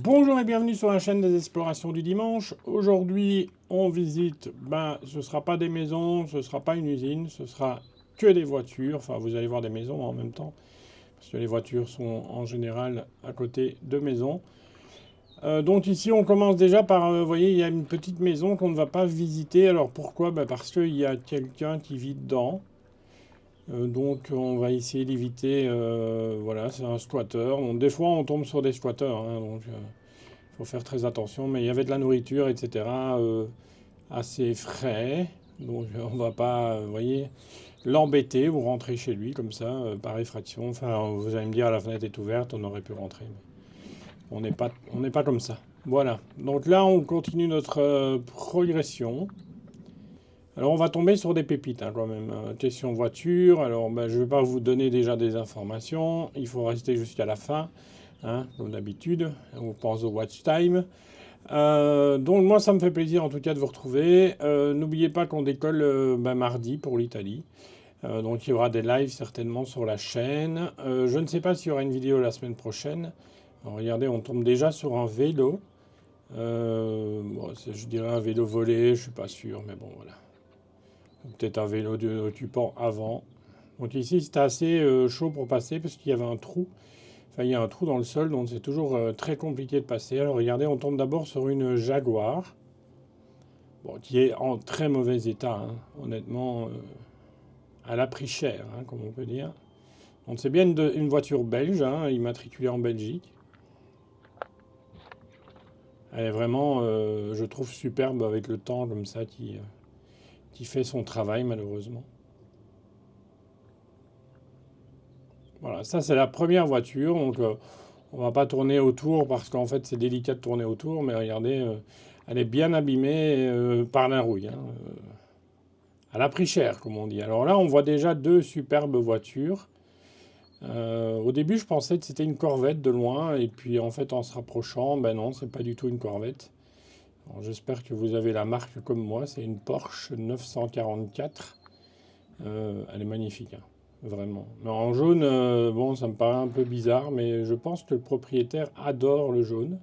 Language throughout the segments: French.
Bonjour et bienvenue sur la chaîne des explorations du dimanche. Aujourd'hui, on visite, ce sera pas des maisons, ce sera pas une usine, ce sera que des voitures. Enfin, vous allez voir des maisons en même temps, parce que les voitures sont en général à côté de maisons. Donc ici, on commence déjà par, vous voyez, il y a une petite maison qu'on ne va pas visiter. Alors pourquoi? Parce qu'il y a quelqu'un qui vit dedans. Donc on va essayer d'éviter, voilà, c'est un squatter. Donc des fois, on tombe sur des squatteurs, hein, donc... faut faire très attention, mais il y avait de la nourriture, etc., assez frais. Donc on va pas, vous voyez, l'embêter. Vous rentrez chez lui comme ça, par effraction. Enfin, vous allez me dire, la fenêtre est ouverte, on aurait pu rentrer. Mais on n'est pas comme ça. Voilà. Donc là, on continue notre progression. Alors on va tomber sur des pépites hein, quand même. Question voiture. Alors je ne vais pas vous donner déjà des informations. Il faut rester jusqu'à la fin, hein, comme d'habitude. On pense au watch time. Donc moi ça me fait plaisir en tout cas de vous retrouver. N'oubliez pas qu'on décolle mardi pour l'Italie. Donc il y aura des lives certainement sur la chaîne. Je ne sais pas s'il y aura une vidéo la semaine prochaine. Alors, regardez, on tombe déjà sur un vélo. Je dirais un vélo volé, je suis pas sûr, mais bon voilà. Ou peut-être un vélo occupant avant. Donc ici c'était assez chaud pour passer parce qu'il y avait un trou. Enfin, il y a un trou dans le sol, donc c'est toujours très compliqué de passer. Alors regardez, on tombe d'abord sur une Jaguar, bon, qui est en très mauvais état, hein. Honnêtement, elle a pris cher, hein, comme on peut dire. Donc c'est bien une voiture belge, hein, immatriculée en Belgique. Elle est vraiment, je trouve, superbe avec le temps comme ça qui fait son travail malheureusement. Voilà, ça c'est la première voiture, donc on va pas tourner autour parce qu'en fait c'est délicat de tourner autour, mais regardez, elle est bien abîmée par la rouille, hein. Elle a pris cher, comme on dit. Alors là, on voit déjà deux superbes voitures. Au début, je pensais que c'était une Corvette de loin, et puis en fait, en se rapprochant, ben non, c'est pas du tout une Corvette. Alors, j'espère que vous avez la marque comme moi. C'est une Porsche 944. Elle est magnifique, hein, vraiment. Mais en jaune, bon, ça me paraît un peu bizarre, mais je pense que le propriétaire adore le jaune.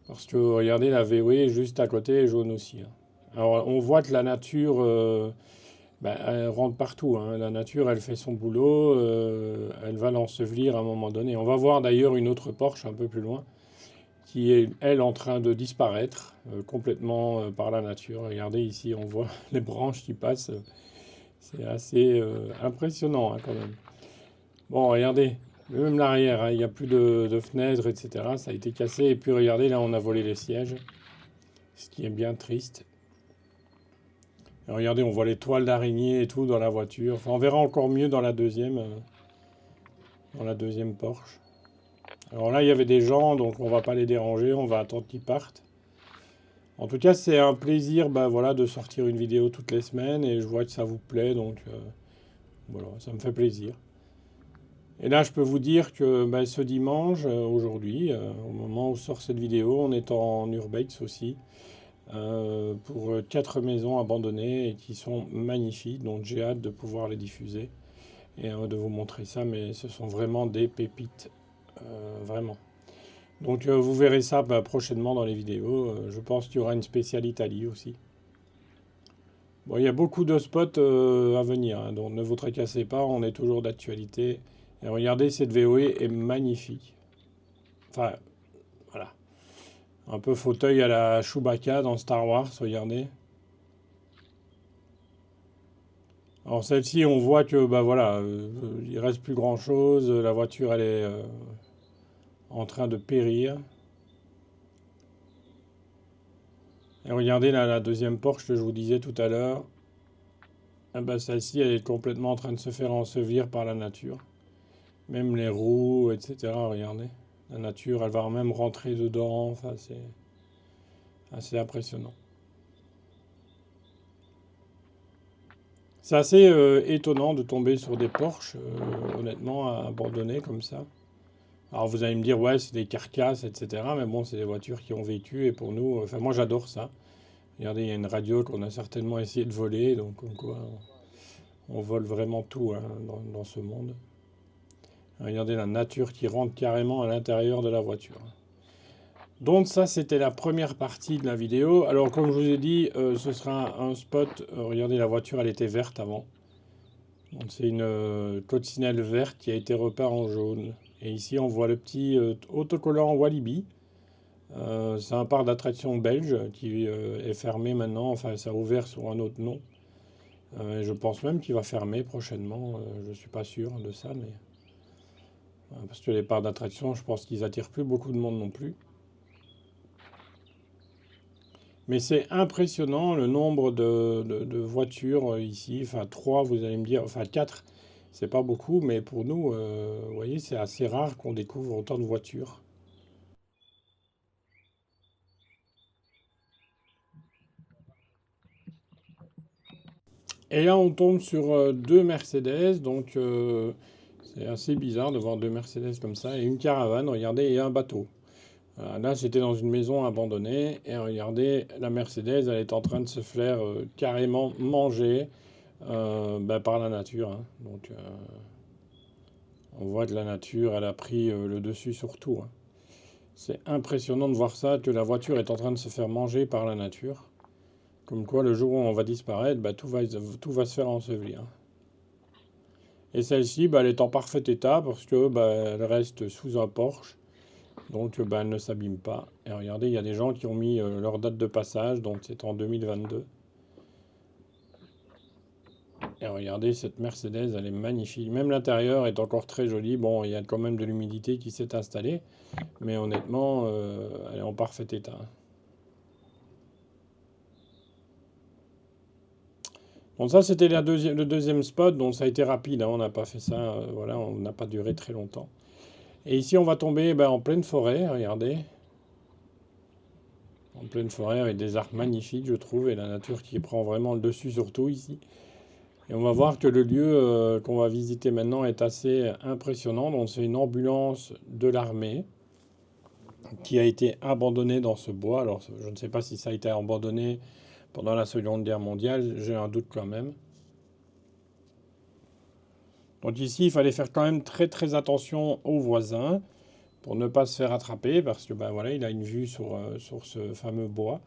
Parce que regardez, la VW juste à côté est jaune aussi, hein. Alors, on voit que la nature, elle rentre partout, hein. La nature, elle fait son boulot, elle va l'ensevelir à un moment donné. On va voir d'ailleurs une autre Porsche un peu plus loin, qui est, elle, en train de disparaître complètement par la nature. Regardez ici, on voit les branches qui passent. C'est assez impressionnant, hein, quand même. Bon, regardez, même l'arrière, hein, il n'y a plus de fenêtres, etc. Ça a été cassé. Et puis regardez, là, on a volé les sièges, ce qui est bien triste. Et regardez, on voit les toiles d'araignée et tout dans la voiture. Enfin, on verra encore mieux dans la deuxième Porsche. Alors là, il y avait des gens, donc on va pas les déranger, on va attendre qu'ils partent. En tout cas, c'est un plaisir, voilà, de sortir une vidéo toutes les semaines et je vois que ça vous plaît, donc voilà, ça me fait plaisir. Et là, je peux vous dire que ce dimanche, aujourd'hui, au moment où sort cette vidéo, on est en urbex aussi, pour quatre maisons abandonnées et qui sont magnifiques, donc j'ai hâte de pouvoir les diffuser et de vous montrer ça, mais ce sont vraiment des pépites, vraiment. Donc vous verrez ça prochainement dans les vidéos. Je pense qu'il y aura une spéciale Italie aussi. Bon, il y a beaucoup de spots à venir, hein, donc ne vous tracassez pas, on est toujours d'actualité. Et regardez, cette VOE est magnifique. Enfin, voilà. Un peu fauteuil à la Chewbacca dans Star Wars, regardez. Alors celle-ci, on voit que voilà, il reste plus grand-chose. La voiture, elle est en train de périr. Et regardez là, la deuxième Porsche que je vous disais tout à l'heure. Ah celle-ci, elle est complètement en train de se faire ensevelir par la nature. Même les roues, etc. Regardez. La nature, elle va même rentrer dedans. Enfin, c'est assez impressionnant. C'est assez étonnant de tomber sur des Porsche, honnêtement, abandonnés comme ça. Alors vous allez me dire, ouais, c'est des carcasses, etc. Mais bon, c'est des voitures qui ont vécu. Et pour nous, enfin, moi j'adore ça. Regardez, il y a une radio qu'on a certainement essayé de voler. Donc, comme quoi, on vole vraiment tout hein, dans ce monde. Regardez la nature qui rentre carrément à l'intérieur de la voiture. Donc ça, c'était la première partie de la vidéo. Alors comme je vous ai dit, ce sera un spot. Regardez, la voiture, elle était verte avant. Donc c'est une coccinelle verte qui a été repeinte en jaune. Et ici, on voit le petit autocollant Walibi. C'est un parc d'attractions belge qui est fermé maintenant. Enfin, ça a ouvert sur un autre nom. Et je pense même qu'il va fermer prochainement. Je ne suis pas sûr de ça, mais parce que les parcs d'attractions, je pense qu'ils attirent plus beaucoup de monde non plus. Mais c'est impressionnant le nombre de voitures ici. Enfin, 3, vous allez me dire. Enfin, 4, c'est pas beaucoup, mais pour nous, vous voyez, c'est assez rare qu'on découvre autant de voitures. Et là, on tombe sur deux Mercedes, donc c'est assez bizarre de voir deux Mercedes comme ça, et une caravane, regardez, et un bateau. Voilà, là, c'était dans une maison abandonnée, et regardez, la Mercedes, elle est en train de se faire carrément manger ben, par la nature, hein. Donc, on voit que la nature, elle a pris le dessus sur tout, hein. C'est impressionnant de voir ça, que la voiture est en train de se faire manger par la nature. Comme quoi, le jour où on va disparaître, bah, tout va se faire ensevelir. Et celle-ci, bah, elle est en parfait état parce que bah, elle reste sous un porche. Donc, bah, elle ne s'abîme pas. Et regardez, il y a des gens qui ont mis leur date de passage. Donc, c'est en 2022. Et regardez, cette Mercedes, elle est magnifique. Même l'intérieur est encore très joli. Bon, il y a quand même de l'humidité qui s'est installée. Mais honnêtement, elle est en parfait état. Bon, ça, c'était le deuxième spot. Donc, ça a été rapide, hein. On n'a pas fait ça. Voilà, on n'a pas duré très longtemps. Et ici, on va tomber ben, en pleine forêt, regardez. En pleine forêt avec des arbres magnifiques, je trouve, et la nature qui prend vraiment le dessus surtout ici. Et on va voir que le lieu qu'on va visiter maintenant est assez impressionnant. Donc c'est une ambulance de l'armée qui a été abandonnée dans ce bois. Alors je ne sais pas si ça a été abandonné pendant la Seconde Guerre mondiale, j'ai un doute quand même. Donc ici, il fallait faire quand même très très attention aux voisins pour ne pas se faire attraper parce que ben voilà, il a une vue sur ce fameux bois.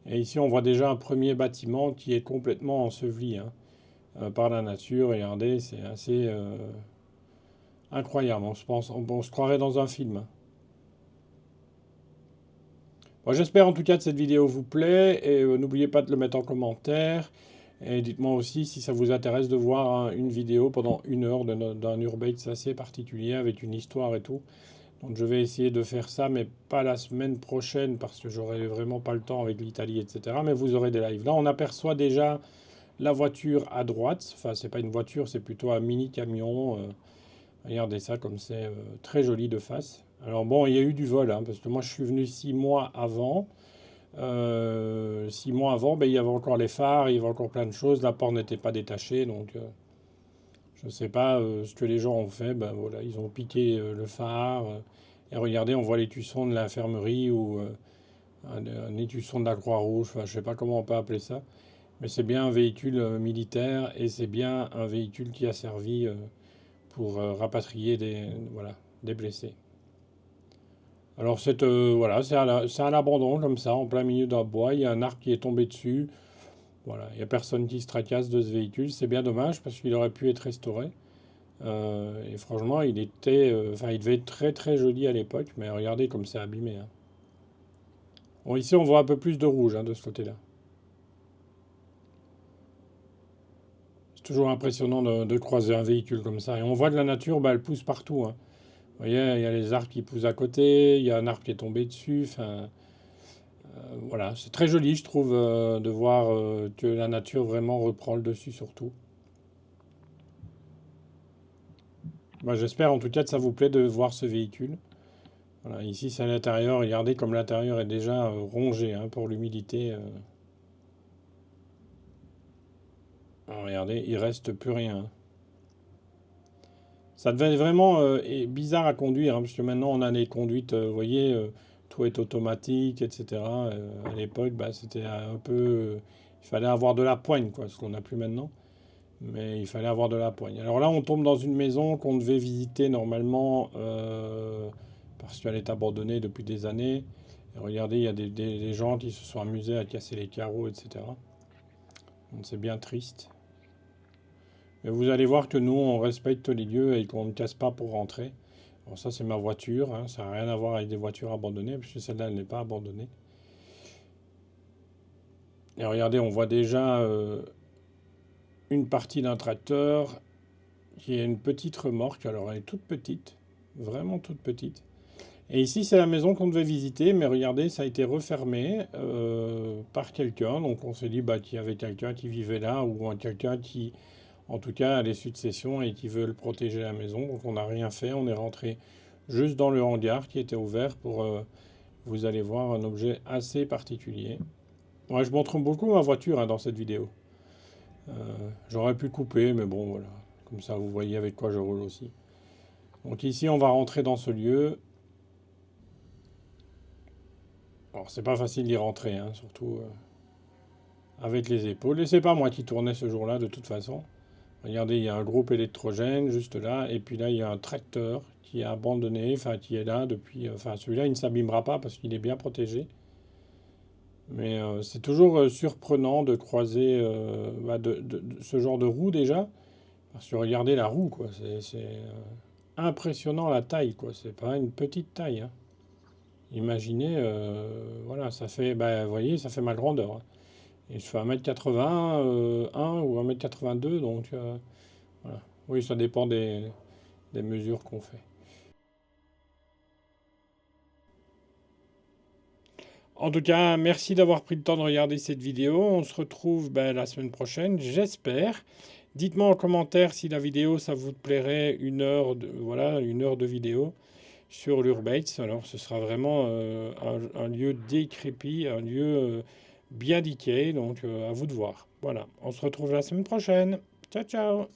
Et ici, on voit déjà un premier bâtiment qui est complètement enseveli hein, par la nature. Regardez, c'est assez incroyable. On se croirait dans un film, hein. Bon, j'espère en tout cas que cette vidéo vous plaît et n'oubliez pas de le mettre en commentaire. Et dites-moi aussi si ça vous intéresse de voir hein, une vidéo pendant 1 heure d'un urbex assez particulier avec une histoire et tout. Donc je vais essayer de faire ça, mais pas la semaine prochaine parce que j'aurai vraiment pas le temps avec l'Italie, etc. Mais vous aurez des lives. Là, on aperçoit déjà la voiture à droite. Enfin, c'est pas une voiture, c'est plutôt un mini camion. Regardez ça comme c'est très joli de face. Alors bon, il y a eu du vol, hein, parce que moi je suis venu 6 mois avant. 6 mois avant, ben, il y avait encore les phares, il y avait encore plein de choses. La porte n'était pas détachée, donc je ne sais pas ce que les gens ont fait. Ben voilà, ils ont piqué le phare. Et regardez, on voit l'étusson de l'infirmerie ou un étusson de la Croix-Rouge. Enfin, je ne sais pas comment on peut appeler ça. Mais c'est bien un véhicule militaire et c'est bien un véhicule qui a servi pour rapatrier voilà, des blessés. Alors voilà, c'est à l'abandon comme ça, en plein milieu d'un bois. Il y a un arbre qui est tombé dessus. Voilà, il n'y a personne qui se tracasse de ce véhicule. C'est bien dommage parce qu'il aurait pu être restauré. Et franchement, il devait être très très joli à l'époque, mais regardez comme c'est abîmé, hein. Bon, ici on voit un peu plus de rouge hein, de ce côté-là. C'est toujours impressionnant de croiser un véhicule comme ça. Et on voit que la nature, bah, elle pousse partout, hein. Vous voyez, il y a les arbres qui poussent à côté, il y a un arbre qui est tombé dessus. Enfin, voilà, c'est très joli, je trouve, de voir que la nature vraiment reprend le dessus sur tout. Moi, j'espère en tout cas que ça vous plaît de voir ce véhicule. Voilà, ici c'est à l'intérieur. Regardez comme l'intérieur est déjà rongé hein, pour l'humidité. Alors, regardez, il reste plus rien. Ça devait être vraiment bizarre à conduire, hein, parce que maintenant on a les conduites, vous voyez, tout est automatique, etc. À l'époque, bah, c'était un peu, il fallait avoir de la poigne, quoi, ce qu'on n'a plus maintenant. Mais il fallait avoir de la poigne. Alors là, on tombe dans une maison qu'on devait visiter normalement parce qu'elle est abandonnée depuis des années. Et regardez, il y a des gens qui se sont amusés à casser les carreaux, etc. Donc c'est bien triste. Mais vous allez voir que nous, on respecte les lieux et qu'on ne casse pas pour rentrer. Bon, ça, c'est ma voiture, hein, ça n'a rien à voir avec des voitures abandonnées, puisque celle-là, elle n'est pas abandonnée. Et regardez, on voit déjà une partie d'un tracteur qui est une petite remorque. Alors, elle est toute petite, vraiment toute petite. Et ici, c'est la maison qu'on devait visiter, mais regardez, ça a été refermé par quelqu'un. Donc, on s'est dit bah, qu'il y avait quelqu'un qui vivait là, ou quelqu'un qui, en tout cas, a les successions et qui veut le protéger la maison. Donc, on n'a rien fait. On est rentré juste dans le hangar qui était ouvert pour, vous allez voir, un objet assez particulier. Ouais, je montre beaucoup ma voiture hein, dans cette vidéo. Euh, J'aurais pu couper, mais bon, voilà. Comme ça, vous voyez avec quoi je roule aussi. Donc ici, on va rentrer dans ce lieu. Alors, c'est pas facile d'y rentrer, hein, surtout avec les épaules. Et c'est pas moi qui tournais ce jour-là, de toute façon. Regardez, il y a un groupe électrogène juste là. Et puis là, il y a un tracteur qui est abandonné, enfin, qui est là depuis... Enfin, celui-là, il ne s'abîmera pas parce qu'il est bien protégé. Mais c'est toujours surprenant de croiser bah, de ce genre de roue déjà. Parce que regardez la roue, quoi. C'est impressionnant la taille, quoi. C'est pas une petite taille, hein. Imaginez, voilà, ça fait, bah, vous voyez, ça fait ma grandeur, hein. Et je fais 1,81 m ou 1,82 m, donc voilà. Oui, ça dépend des mesures qu'on fait. En tout cas, merci d'avoir pris le temps de regarder cette vidéo. On se retrouve ben, la semaine prochaine, j'espère. Dites-moi en commentaire si la vidéo, ça vous plairait, une heure de, voilà, une heure de vidéo sur l'Urbex. Alors, ce sera vraiment un lieu décrépit, un lieu bien diqué. Donc, à vous de voir. Voilà, on se retrouve la semaine prochaine. Ciao, ciao!